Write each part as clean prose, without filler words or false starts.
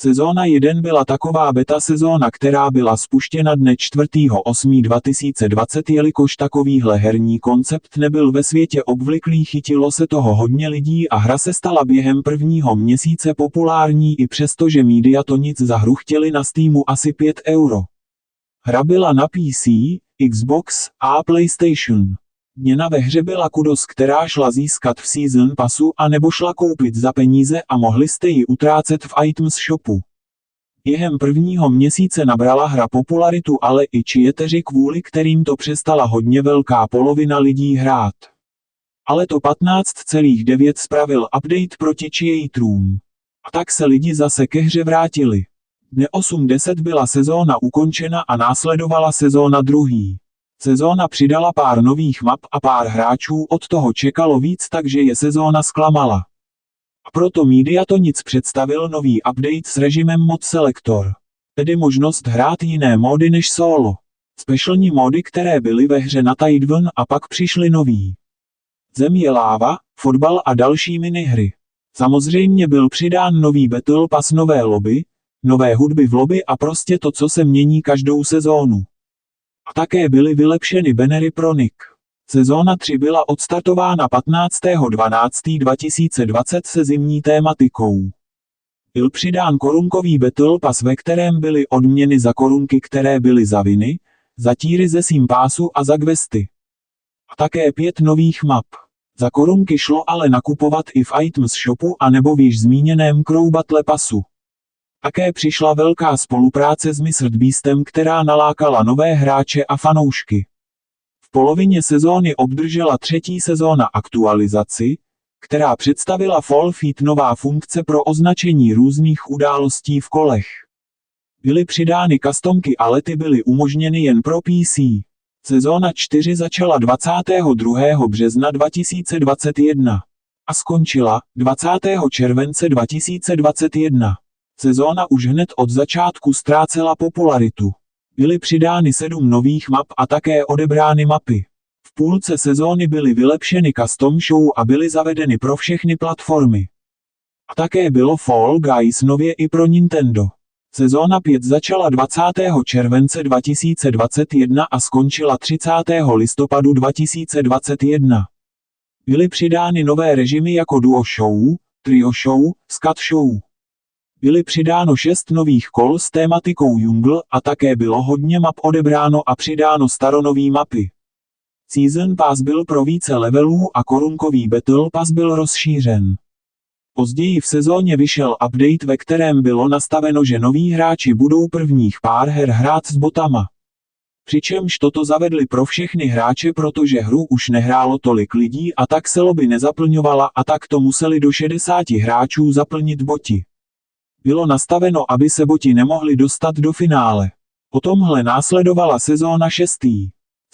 Sezóna 1 byla taková beta sezóna, která byla spuštěna dne 4.8.2020, jelikož takovýhle herní koncept nebyl ve světě obvyklý, chytilo se toho hodně lidí a hra se stala během prvního měsíce populární i přesto, že Mediatonic za hru chtěli na Steamu asi 5 €. Hra byla na PC, Xbox a PlayStation. Měna ve hře byla kudos, která šla získat v Season Passu a nebo šla koupit za peníze a mohli jste ji utrácet v Items Shopu. Během prvního měsíce nabrala hra popularitu, ale i cheateři, kvůli kterým to přestala hodně velká polovina lidí hrát. Ale to 15,9 spravil update proti cheaterům. A tak se lidi zase ke hře vrátili. Dne 8.10 byla sezóna ukončena a následovala sezóna 2. Sezóna přidala pár nových map a pár hráčů od toho čekalo víc, takže je sezóna zklamala. A proto Mediatonic představil nový update s režimem Mod Selector. Tedy možnost hrát jiné módy než solo. Speciální módy, které byly ve hře na Tidevn a pak přišly nový. Zem je láva, fotbal a další minihry. Samozřejmě byl přidán nový Battle Pass, nové lobby, nové hudby v lobby a prostě to, co se mění každou sezónu. A také byly vylepšeny bannery pro Nick. Sezóna 3 byla odstartována 15.12.2020 se zimní tématikou. Byl přidán korunkový Battle Pass, ve kterém byly odměny za korunky, které byly za viny, za tíry ze Season Passu a za questy. A také 5 nových map. Za korunky šlo ale nakupovat i v Items Shopu a nebo v již zmíněném Crow Battle Passu. Také přišla velká spolupráce s MrBeastem, která nalákala nové hráče a fanoušky. V polovině sezóny obdržela třetí sezóna aktualizaci, která představila Fall Feed, nová funkce pro označení různých událostí v kolech. Byly přidány customky, ale ty byly umožněny jen pro PC. Sezóna 4 začala 22. března 2021 a skončila 20. července 2021. Sezóna už hned od začátku ztrácela popularitu. Byly přidány 7 nových map a také odebrány mapy. V půlce sezóny byly vylepšeny custom show a byly zavedeny pro všechny platformy. A také bylo Fall Guys nově i pro Nintendo. Sezóna 5 začala 20. července 2021 a skončila 30. listopadu 2021. Byly přidány nové režimy jako Duo Show, Trio Show, Scat Show. Byly přidáno 6 nových kol s tématikou Jungle a také bylo hodně map odebráno a přidáno staronový mapy. Season Pass byl pro více levelů a korunkový Battle Pass byl rozšířen. Později v sezóně vyšel update, ve kterém bylo nastaveno, že noví hráči budou prvních pár her hrát s botama. Přičemž toto zavedli pro všechny hráče, protože hru už nehrálo tolik lidí a tak se lobby nezaplňovala a tak to museli do 60 hráčů zaplnit boti. Bylo nastaveno, aby se boti nemohli dostat do finále. Po tomhle následovala sezóna 6.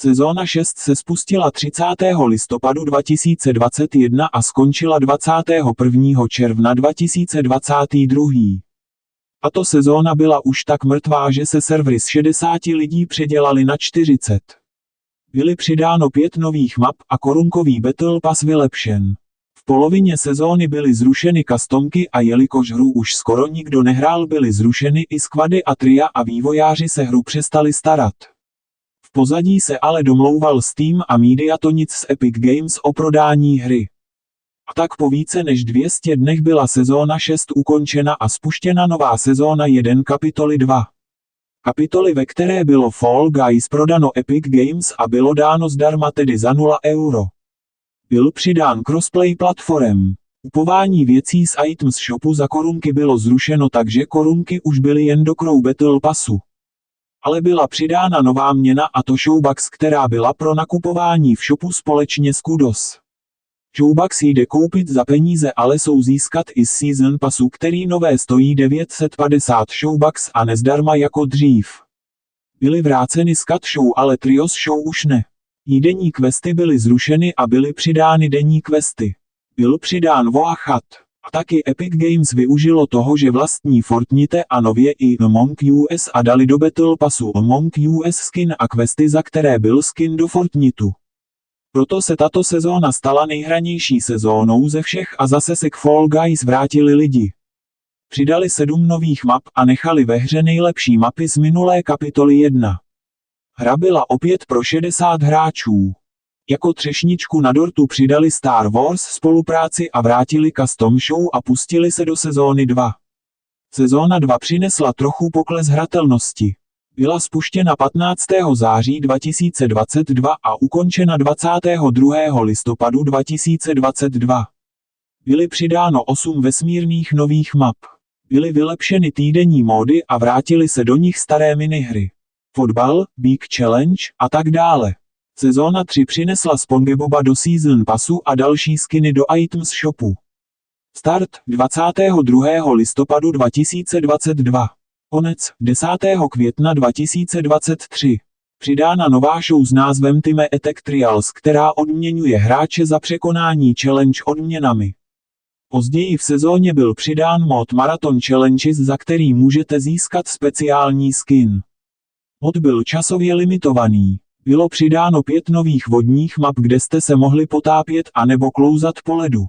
Sezóna 6 se spustila 30. listopadu 2021 a skončila 21. června 2022. Tato sezóna byla už tak mrtvá, že se servery z 60 lidí předělali na 40. Byly přidáno 5 nových map a korunkový Battle Pass vylepšen. V polovině sezóny byly zrušeny customky a jelikož hru už skoro nikdo nehrál, byly zrušeny i squady a tria a vývojáři se hru přestali starat. V pozadí se ale domlouval Steam a Mediatonic s Epic Games o prodání hry. A tak po více než 200 dnech byla sezóna 6 ukončena a spuštěna nová sezóna 1 kapitoly 2. Kapitoly, ve které bylo Fall Guys prodano Epic Games a bylo dáno zdarma, tedy za 0 €. Byl přidán crossplay platform. Kupování věcí z Items Shopu za korunky bylo zrušeno, takže korunky už byly jen do Crow Battle Passu. Ale byla přidána nová měna, a to Showbucks, která byla pro nakupování v shopu společně s Kudos. Showbucks jde koupit za peníze, ale jsou získat i z Season Passu, který nové stojí 950 Showbucks a nezdarma jako dřív. Byly vráceny Scat Show, ale Trios Show už ne. Denní questy byly zrušeny a byly přidány denní questy. Byl přidán Voachat. A taky Epic Games využilo toho, že vlastní Fortnite a nově i Among Us a dali do Battle Passu Among Us skin a questy, za které byl skin do Fortniteu. Proto se tato sezóna stala nejhranější sezónou ze všech a zase se k Fall Guys vrátili lidi. Přidali 7 nových map a nechali ve hře nejlepší mapy z minulé kapitoly 1. Hra byla opět pro 60 hráčů. Jako třešničku na dortu přidali Star Wars spolupráci a vrátili custom show a pustili se do sezóny 2. Sezóna 2 přinesla trochu pokles hratelnosti. Byla spuštěna 15. září 2022 a ukončena 22. listopadu 2022. Byly přidáno 8 vesmírných nových map. Byly vylepšeny týdenní módy a vrátily se do nich staré minihry. Fotbal, Big Challenge a tak dále. Sezóna 3 přinesla SpongeBoba do Season Passu a další skiny do Items Shopu. Start 22. listopadu 2022. Konec 10. května 2023. Přidána nová show s názvem Time Attack Trials, která odměňuje hráče za překonání challenge odměnami. Později v sezóně byl přidán mod Marathon Challenges, za který můžete získat speciální skin. Mod byl časově limitovaný. Bylo přidáno 5 nových vodních map, kde jste se mohli potápět a nebo klouzat po ledu.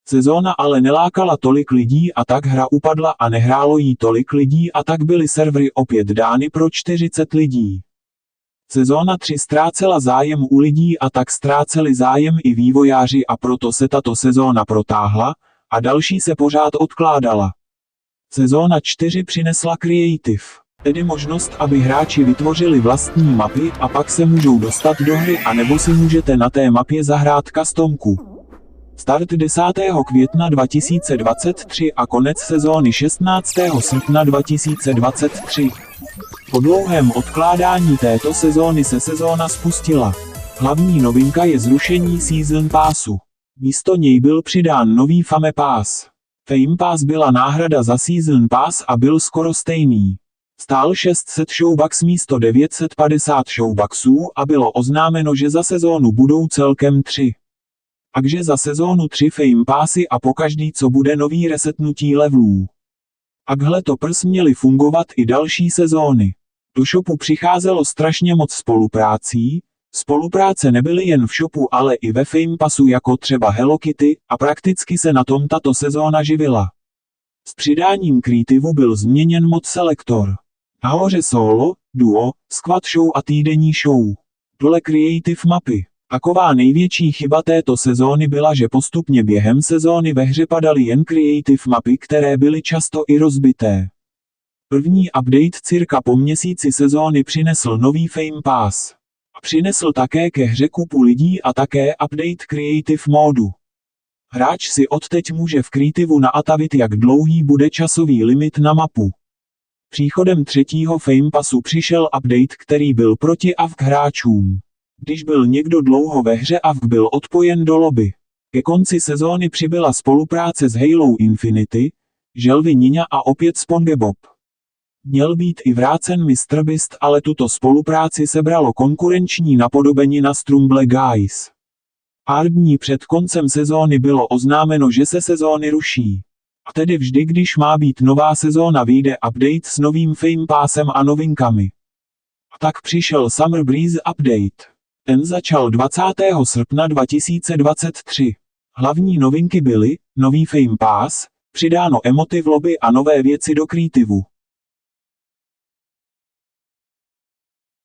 Sezóna ale nelákala tolik lidí a tak hra upadla a nehrálo jí tolik lidí a tak byly servery opět dány pro 40 lidí. Sezóna 3 ztrácela zájem u lidí a tak ztráceli zájem i vývojáři a proto se tato sezóna protáhla a další se pořád odkládala. Sezóna 4 přinesla Creative, tedy možnost, aby hráči vytvořili vlastní mapy a pak se můžou dostat do hry a nebo si můžete na té mapě zahrát customku. Start 10. května 2023 a konec sezóny 16. srpna 2023. Po dlouhém odkládání této sezóny se sezóna spustila. Hlavní novinka je zrušení Season Passu. Místo něj byl přidán nový Fame Pass. Fame Pass byla náhrada za Season Pass a byl skoro stejný. Stál 600 showbucks místo 950 showbucksů a bylo oznámeno, že za sezónu budou celkem 3. Takže za sezónu 3 Fame Passy a pokaždý co bude nový resetnutí levelů. Akhle to prs měly fungovat i další sezóny. Do shopu přicházelo strašně moc spoluprácí. Spolupráce nebyly jen v shopu, ale i ve Fame Passu, jako třeba Hello Kitty, a prakticky se na tom tato sezóna živila. S přidáním Creativu byl změněn mod Selector. Nahoře solo, duo, squad show a týdenní show. Dole Creative mapy. Taková největší chyba této sezóny byla, že postupně během sezóny ve hře padaly jen Creative mapy, které byly často i rozbité. První update cirka po měsíci sezóny přinesl nový Fame Pass. A přinesl také ke hře kupu lidí a také update Creative módu. Hráč si odteď může v Creativu naatavit, jak dlouhý bude časový limit na mapu. Příchodem 3. Fame Passu přišel update, který byl proti AFK hráčům. Když byl někdo dlouho ve hře, AFK byl odpojen do lobby. Ke konci sezóny přibyla spolupráce s Halo Infinity, želvy Ninja a opět SpongeBob. Měl být i vrácen MrBeast, ale tuto spolupráci sebralo konkurenční napodobenina Strumble Guys. Pár dní před koncem sezóny bylo oznámeno, že se sezóny ruší. A tedy vždy, když má být nová sezóna, vyjde update s novým Fame Passem a novinkami. A tak přišel Summer Breeze update. Ten začal 20. srpna 2023. Hlavní novinky byly nový Fame Pass, přidáno emoty v lobby a nové věci do Creativu.